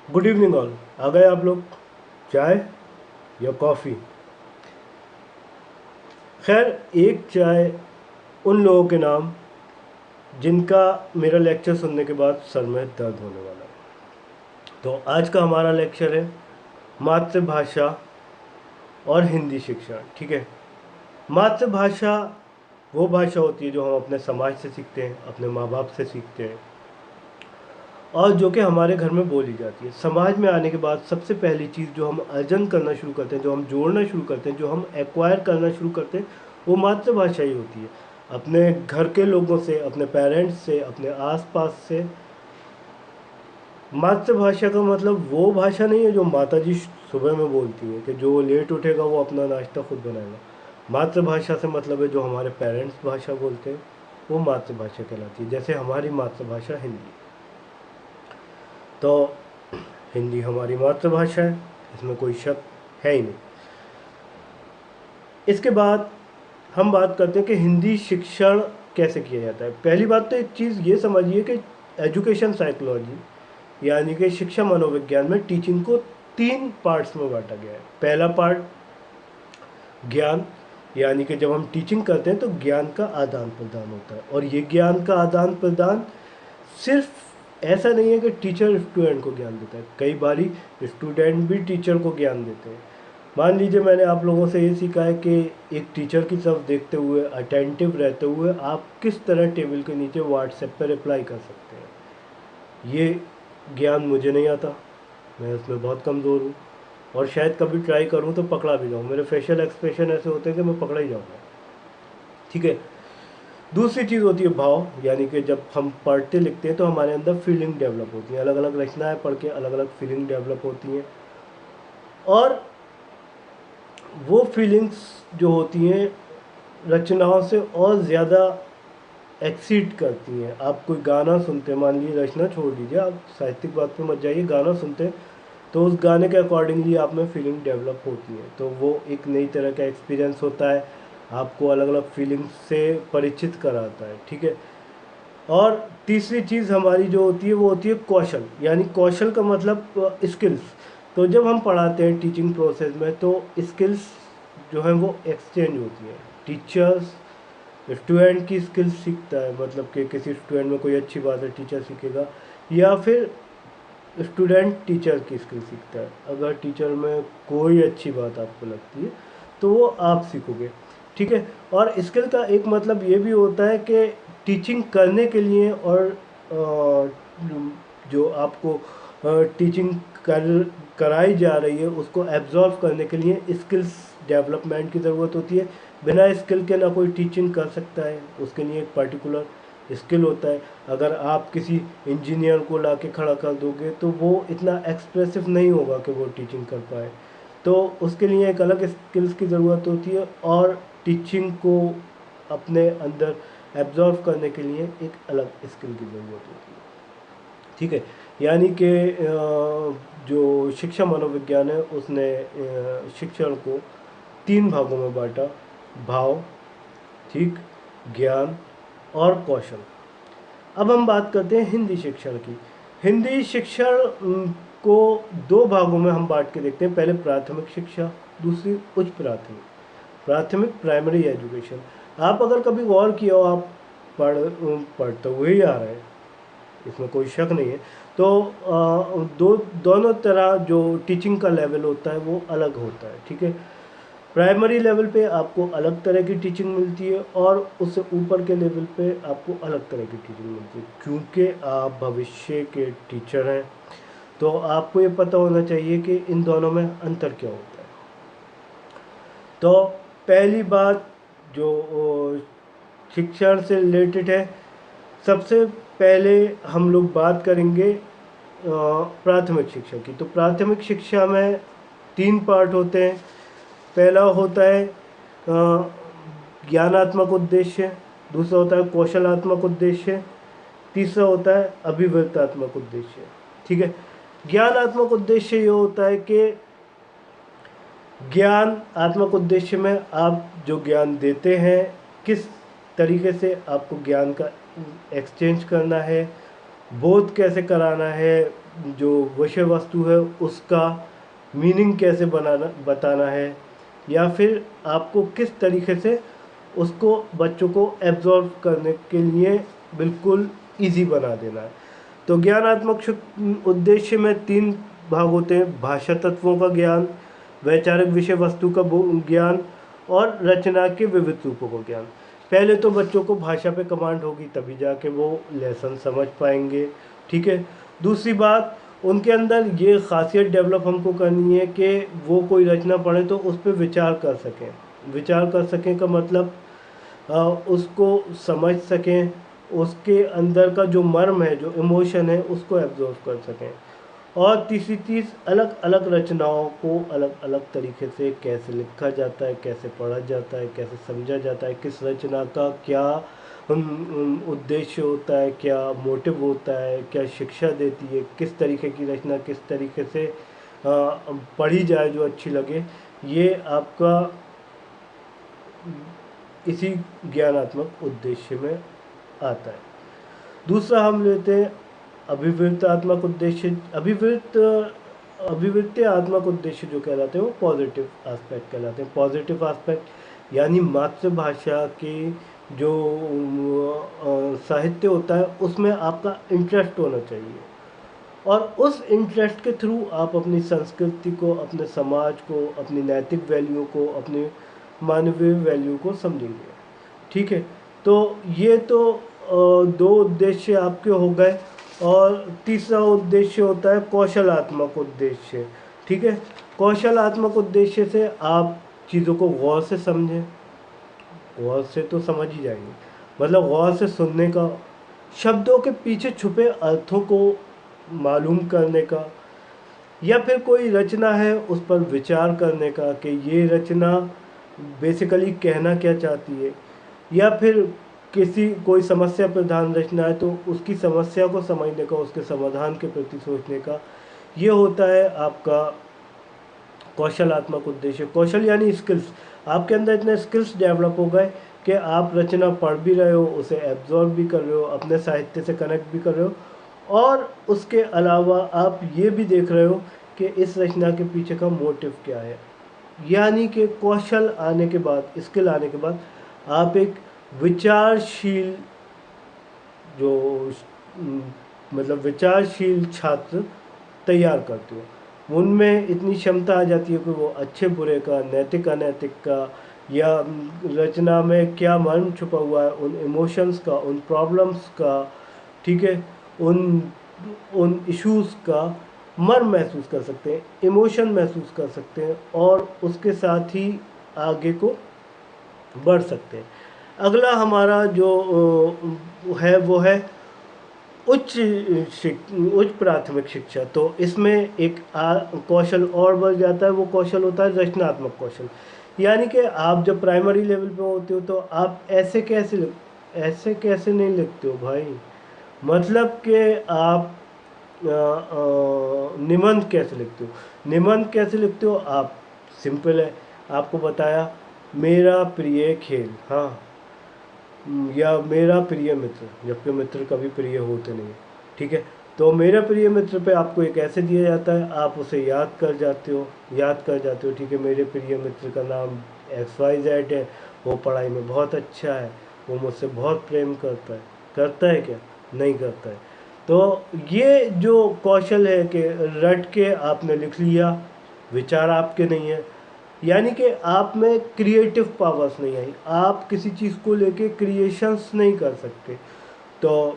Good evening all. आ गए आप लोग? चाय या कॉफ़ी? खैर, एक चाय उन लोगों के नाम जिनका मेरा लेक्चर सुनने के बाद सर में दर्द होने वाला है। तो आज का हमारा लेक्चर है मातृभाषा और हिंदी शिक्षा। ठीक है। मातृभाषा वो भाषा होती है जो हम अपने समाज से सीखते हैं, अपने माँ बाप से सीखते हैं, और जो कि हमारे घर में बोली जाती है। समाज में आने के बाद सबसे पहली चीज़ जो हम अर्जन करना शुरू करते हैं, जो हम जोड़ना शुरू करते हैं, जो हम एक्वायर करना शुरू करते हैं, वो मातृभाषा ही होती है। अपने घर के लोगों से, अपने पेरेंट्स से, अपने आसपास से। मातृभाषा का मतलब वो भाषा नहीं है जो माताजी सुबह में बोलती है कि जो लेट उठेगा वो अपना नाश्ता खुद बनाएगा। मातृभाषा से मतलब है जो हमारे पेरेंट्स भाषा बोलते हैं, वो मातृभाषा कहलाती है। जैसे हमारी मातृभाषा हिंदी, तो हिंदी हमारी मातृभाषा है, इसमें कोई शक है ही नहीं। इसके बाद हम बात करते हैं कि हिंदी शिक्षण कैसे किया जाता है। पहली बात तो एक चीज़ ये समझिए कि एजुकेशन साइकोलॉजी यानी कि शिक्षा मनोविज्ञान में टीचिंग को 3 पार्ट्स में बांटा गया है। पहला पार्ट ज्ञान, यानी कि जब हम टीचिंग करते हैं तो ज्ञान का आदान प्रदान होता है। और ये ज्ञान का आदान प्रदान सिर्फ ऐसा नहीं है कि टीचर स्टूडेंट को ज्ञान देता है, कई बारी स्टूडेंट भी टीचर को ज्ञान देते हैं। मान लीजिए मैंने आप लोगों से ये सीखा है कि एक टीचर की तरफ देखते हुए, अटेंटिव रहते हुए आप किस तरह टेबल के नीचे व्हाट्सएप पर रिप्लाई कर सकते हैं। ये ज्ञान मुझे नहीं आता, मैं उसमें बहुत कमज़ोर हूँ, और शायद कभी ट्राई करूँ तो पकड़ा भी जाऊँ। मेरे फेशियल एक्सप्रेशन ऐसे होते हैं कि मैं पकड़ा ही जाऊँगा। ठीक है। दूसरी चीज़ होती है भाव, यानी कि जब हम पढ़ते लिखते हैं तो हमारे अंदर फीलिंग डेवलप होती है। अलग अलग रचनाएं पढ़ के अलग अलग फीलिंग डेवलप होती हैं, और वो फीलिंग्स जो होती हैं रचनाओं से और ज़्यादा एक्सीड करती हैं। आप कोई गाना सुनते हैं, मान लीजिए रचना छोड़ दीजिए, आप साहित्यिक बात पे मत जाइए, गाना सुनते हैं तो उस गाने के अकॉर्डिंगली आप में फीलिंग डेवलप होती है, तो वो एक नई तरह का एक्सपीरियंस होता है, आपको अलग अलग फीलिंग्स से परिचित कराता है। ठीक है। और तीसरी चीज़ हमारी जो होती है वो होती है कौशल, यानी कौशल का मतलब स्किल्स। तो जब हम पढ़ाते हैं टीचिंग प्रोसेस में तो स्किल्स जो है वो एक्सचेंज होती है। टीचर्स स्टूडेंट की स्किल्स सीखता है, मतलब कि किसी स्टूडेंट में कोई अच्छी बात है टीचर सीखेगा, या फिर स्टूडेंट टीचर की स्किल सीखता है। अगर टीचर में कोई अच्छी बात आपको लगती है तो वो आप सीखोगे। ठीक है। और स्किल का एक मतलब ये भी होता है कि टीचिंग करने के लिए और जो आपको टीचिंग कराई जा रही है उसको एब्जॉर्व करने के लिए स्किल्स डेवलपमेंट की ज़रूरत होती है। बिना स्किल के ना कोई टीचिंग कर सकता है, उसके लिए एक पर्टिकुलर स्किल होता है। अगर आप किसी इंजीनियर को ला के खड़ा कर दोगे तो वो इतना एक्सप्रेसिव नहीं होगा कि वो टीचिंग कर पाए, तो उसके लिए एक अलग स्किल्स की ज़रूरत होती है, और टीचिंग को अपने अंदर एब्जॉर्व करने के लिए एक अलग स्किल की ज़रूरत होती है। ठीक है। यानी कि जो शिक्षा मनोविज्ञान है उसने शिक्षण को 3 भागों में बांटा: भाव, ठीक, ज्ञान और कौशल। अब हम बात करते हैं हिंदी शिक्षण की। हिंदी शिक्षण को 2 भागों में हम बांट के देखते हैं। पहले प्राथमिक शिक्षा, दूसरी उच्च प्राथमिक। प्राथमिक प्राइमरी एजुकेशन। आप अगर कभी गौर किया हो, आप पढ़ते हुए ही आ रहे हैं, इसमें कोई शक नहीं है। तो दोनों तरह जो टीचिंग का लेवल होता है वो अलग होता है। ठीक है। प्राइमरी लेवल पे आपको अलग तरह की टीचिंग मिलती है, और उससे ऊपर के लेवल पे आपको अलग तरह की टीचिंग मिलती है। क्योंकि आप भविष्य के टीचर हैं तो आपको ये पता होना चाहिए कि इन दोनों में अंतर क्या होता है। तो पहली बात जो शिक्षण से रिलेटेड है, सबसे पहले हम लोग बात करेंगे प्राथमिक शिक्षा की। तो प्राथमिक शिक्षा में 3 पार्ट होते हैं। पहला होता है ज्ञानात्मक उद्देश्य, दूसरा होता है कौशलात्मक उद्देश्य, तीसरा होता है अभिव्यक्तात्मक उद्देश्य। ठीक है। ज्ञानात्मक उद्देश्य ये होता है कि ज्ञान आत्मक उद्देश्य में आप जो ज्ञान देते हैं, किस तरीके से आपको ज्ञान का एक्सचेंज करना है, बोध कैसे कराना है, जो विषय वस्तु है उसका मीनिंग कैसे बताना है, या फिर आपको किस तरीके से उसको बच्चों को एब्जॉर्व करने के लिए बिल्कुल इजी बना देना है। तो ज्ञानात्मक उद्देश्य में 3 भाग होते हैं: भाषा तत्वों का ज्ञान, वैचारिक विषय वस्तु का ज्ञान, और रचना के विविध रूपों का ज्ञान। पहले तो बच्चों को भाषा पे कमांड होगी, तभी जाके वो लेसन समझ पाएंगे, ठीक है। दूसरी बात, उनके अंदर ये खासियत डेवलप हमको करनी है कि वो कोई रचना पढ़े तो उस पर विचार कर सकें। विचार कर सकें का मतलब उसको समझ सकें, उसके अंदर का जो मर्म है, जो इमोशन है, उसको एब्जॉर्व कर सकें। और तीसरी चीज़, अलग अलग रचनाओं को अलग अलग तरीके से कैसे लिखा जाता है, कैसे पढ़ा जाता है, कैसे समझा जाता है, किस रचना का क्या उद्देश्य होता है, क्या मोटिव होता है, क्या शिक्षा देती है, किस तरीके की रचना किस तरीके से पढ़ी जाए जो अच्छी लगे, ये आपका इसी ज्ञानात्मक उद्देश्य में आता है। दूसरा हम लेते हैं अभिवृत्तात्मक उद्देश्य। अभिवृत्त्यात्मक उद्देश्य जो कहलाते हैं वो पॉजिटिव एस्पेक्ट कहलाते हैं। पॉजिटिव एस्पेक्ट यानी मातृभाषा के जो साहित्य होता है उसमें आपका इंटरेस्ट होना चाहिए, और उस इंटरेस्ट के थ्रू आप अपनी संस्कृति को, अपने समाज को, अपनी नैतिक वैल्यू को, अपनी मानवीय वैल्यू को समझेंगे, ठीक है। तो ये तो 2 उद्देश्य आपके हो गए। और तीसरा उद्देश्य होता है कौशलात्मक उद्देश्य, ठीक है। कौशलात्मक उद्देश्य से आप चीज़ों को गौर से समझें। गौर से तो समझ ही जाएंगे, मतलब गौर से सुनने का, शब्दों के पीछे छुपे अर्थों को मालूम करने का, या फिर कोई रचना है उस पर विचार करने का कि ये रचना बेसिकली कहना क्या चाहती है, या फिर कोई समस्या प्रधान रचना है तो उसकी समस्या को समझने का, उसके समाधान के प्रति सोचने का, ये होता है आपका कौशलात्मक उद्देश्य। कौशल यानी स्किल्स। आपके अंदर इतने स्किल्स डेवलप हो गए कि आप रचना पढ़ भी रहे हो, उसे एब्जॉर्ब भी कर रहे हो, अपने साहित्य से कनेक्ट भी कर रहे हो, और उसके अलावा आप ये भी देख रहे हो कि इस रचना के पीछे का मोटिव क्या है। यानी कि कौशल आने के बाद, स्किल आने के बाद, आप एक विचारशील जो मतलब विचारशील छात्र तैयार करते हो। उनमें इतनी क्षमता आ जाती है कि वो अच्छे बुरे का, नैतिक अनैतिक का, या रचना में क्या मर्म छुपा हुआ है, उन इमोशंस का, उन प्रॉब्लम्स का, ठीक है, उन उन इश्यूज़ का मर्म महसूस कर सकते हैं, इमोशन महसूस कर सकते हैं, और उसके साथ ही आगे को बढ़ सकते हैं। अगला हमारा जो है वो है उच्च प्राथमिक शिक्षा। तो इसमें एक कौशल और बढ़ जाता है, वो कौशल होता है रचनात्मक कौशल। यानी कि आप जब प्राइमरी लेवल पे होते हो तो आप ऐसे कैसे नहीं लिखते हो भाई, मतलब कि आप निबंध कैसे लिखते हो। निबंध कैसे लिखते हो आप, सिंपल है, आपको बताया मेरा प्रिय खेल, हाँ, या मेरा प्रिय मित्र, जबकि मित्र कभी प्रिय होते नहीं, ठीक है। तो मेरा प्रिय मित्र पे आपको एक ऐसे दिया जाता है, आप उसे याद कर जाते हो, ठीक है। मेरे प्रिय मित्र का नाम XYZ है, वो पढ़ाई में बहुत अच्छा है, वो मुझसे बहुत प्रेम करता है क्या, नहीं करता है। तो ये जो कौशल है कि रट के आपने लिख लिया, विचार आपके नहीं है, यानी कि आप में क्रिएटिव पावर्स नहीं आई, आप किसी चीज़ को लेके क्रिएशंस नहीं कर सकते। तो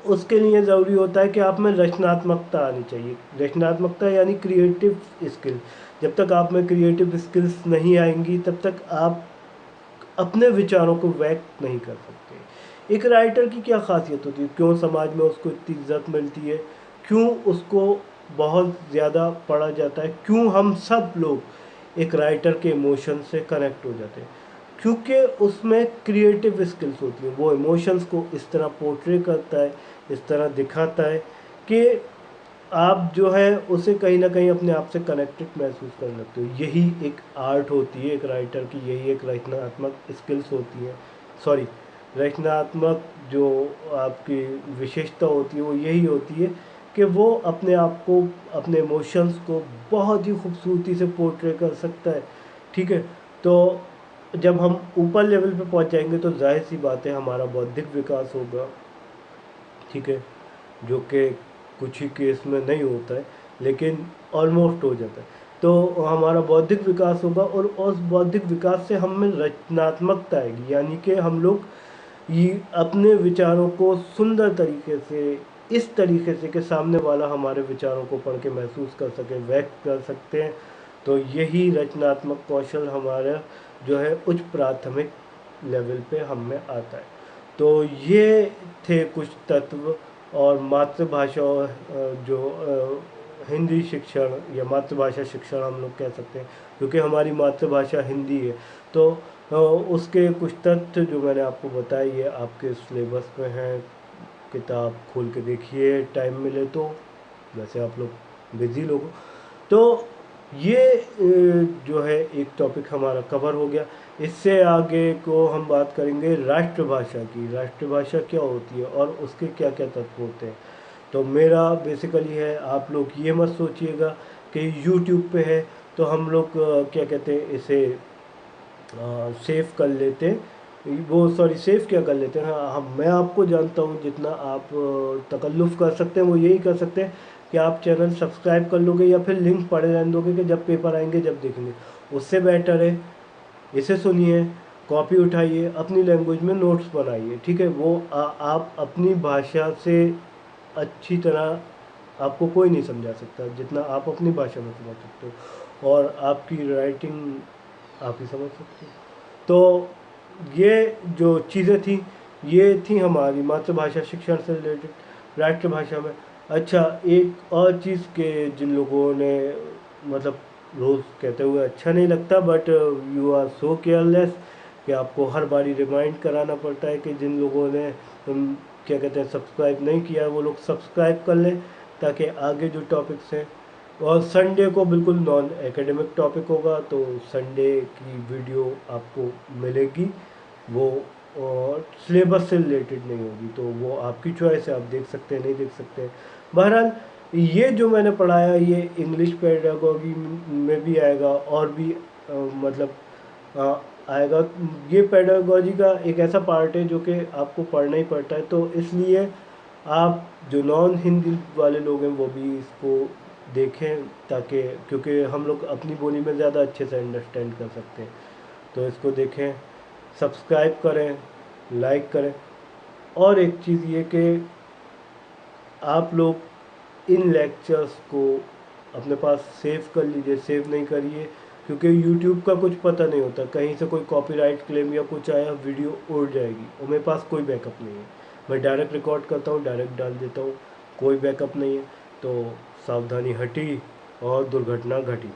उसके लिए ज़रूरी होता है कि आप में रचनात्मकता आनी चाहिए। रचनात्मकता यानी क्रिएटिव स्किल। जब तक आप में क्रिएटिव स्किल्स नहीं आएंगी तब तक आप अपने विचारों को व्यक्त नहीं कर सकते। एक राइटर की क्या खासियत होती है, क्यों समाज में उसको इतनी इज्जत मिलती है, क्यों उसको बहुत ज़्यादा पढ़ा जाता है, क्यों हम सब लोग एक राइटर के इमोशन से कनेक्ट हो जाते हैं, क्योंकि उसमें क्रिएटिव स्किल्स होती हैं। वो इमोशंस को इस तरह पोर्ट्रे करता है, इस तरह दिखाता है कि आप जो है उसे कहीं ना कहीं अपने आप से कनेक्टेड महसूस कर सकते हो। यही एक आर्ट होती है एक राइटर की, यही एक रचनात्मक स्किल्स होती है, सॉरी, रचनात्मक जो आपकी विशेषता होती है वो यही होती है कि वो अपने आप को, अपने इमोशंस को बहुत ही खूबसूरती से पोर्ट्रे कर सकता है। ठीक है, तो जब हम ऊपर लेवल पे पहुंच जाएंगे तो जाहिर सी बात है हमारा बौद्धिक विकास होगा। ठीक है, जो कि कुछ ही केस में नहीं होता है, लेकिन ऑलमोस्ट हो जाता है। तो हमारा बौद्धिक विकास होगा और उस बौद्धिक विकास से हम में रचनात्मकता आएगी, यानी कि हम लोग ये अपने विचारों को सुंदर तरीके से, इस तरीके से कि सामने वाला हमारे विचारों को पढ़ के महसूस कर सके, व्यक्त कर सकते हैं। तो यही रचनात्मक कौशल हमारा जो है उच्च प्राथमिक लेवल पे हम में आता है। तो ये थे कुछ तत्व। और मातृभाषा जो हिंदी शिक्षण या मातृभाषा शिक्षण हम लोग कह सकते हैं, क्योंकि हमारी मातृभाषा हिंदी है। तो उसके कुछ तथ्य जो मैंने आपको बताए ये आपके सिलेबस में हैं। किताब खोल के देखिए टाइम मिले तो, वैसे आप लोग बिजी लोग हो। तो ये जो है एक टॉपिक हमारा कवर हो गया। इससे आगे को हम बात करेंगे राष्ट्रभाषा की। राष्ट्रभाषा क्या होती है और उसके क्या क्या तत्व होते हैं। तो मेरा बेसिकली है, आप लोग ये मत सोचिएगा कि यूट्यूब पे है तो हम लोग क्या कहते हैं इसे सेव कर लेते हैं, वो सॉरी सेव क्या कर लेते हैं। हाँ, मैं आपको जानता हूँ जितना आप तकल्लुफ़ कर सकते हैं वो यही कर सकते हैं कि आप चैनल सब्सक्राइब कर लोगे या फिर लिंक पड़े रहने दोगे कि जब पेपर आएंगे जब देखेंगे। उससे बेटर है इसे सुनिए, कॉपी उठाइए, अपनी लैंग्वेज में नोट्स बनाइए। ठीक है, वो आप अपनी भाषा से अच्छी तरह आपको कोई नहीं समझा सकता जितना आप अपनी भाषा में समझ सकते हो, और आपकी राइटिंग आप ही समझ सकते हो। तो ये जो चीज़ें थी ये थी हमारी मातृभाषा शिक्षण से रिलेटेड राष्ट्रभाषा में। अच्छा, एक और चीज़ के जिन लोगों ने मतलब रोज़ कहते हुए अच्छा नहीं लगता, but you are so careless कि आपको हर बारी रिमाइंड कराना पड़ता है कि जिन लोगों ने क्या कहते हैं सब्सक्राइब नहीं किया है वो लोग सब्सक्राइब कर लें, ताकि आगे जो टॉपिक्स हैं। और संडे को बिल्कुल नॉन एकेडमिक टॉपिक होगा, तो संडे की वीडियो आपको मिलेगी। वो और सिलेबस से रिलेटेड नहीं होगी, तो वो आपकी चॉइस है, आप देख सकते हैं नहीं देख सकते हैं। बहरहाल ये जो मैंने पढ़ाया ये इंग्लिश पेडागोगी में भी आएगा और भी मतलब आएगा। ये पेडागोजी का एक ऐसा पार्ट है जो कि आपको पढ़ना ही पड़ता है, तो इसलिए आप जो नॉन हिंदी वाले लोग हैं वो भी इसको देखें, ताकि क्योंकि हम लोग अपनी बोली में ज़्यादा अच्छे से अंडरस्टैंड कर सकते हैं। तो इसको देखें, सब्सक्राइब करें, लाइक करें। और एक चीज़ ये कि आप लोग इन लेक्चर्स को अपने पास सेव कर लीजिए, सेव नहीं करिए, क्योंकि यूट्यूब का कुछ पता नहीं होता, कहीं से कोई कॉपीराइट क्लेम या कुछ आया वीडियो उड़ जाएगी और मेरे पास कोई बैकअप नहीं है। मैं डायरेक्ट रिकॉर्ड करता हूँ, डायरेक्ट डाल देता हूँ, कोई बैकअप नहीं है। तो सावधानी हटी और दुर्घटना घटी।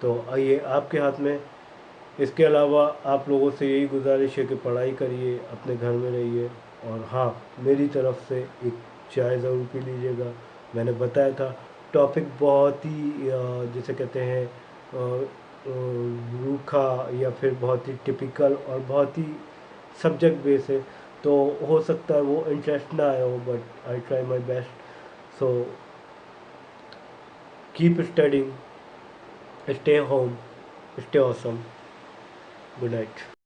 तो आइए आपके हाथ में। इसके अलावा आप लोगों से यही गुजारिश है कि पढ़ाई करिए, अपने घर में रहिए, और हाँ, मेरी तरफ से एक चाय ज़रूर पी लीजिएगा। मैंने बताया था टॉपिक बहुत ही जिसे कहते हैं रूखा या फिर बहुत ही टिपिकल और बहुत ही सब्जेक्ट बेस है, तो हो सकता है वो इंटरेस्ट ना आया हो, but I try my best. So keep studying, stay home, stay awesome. Good night.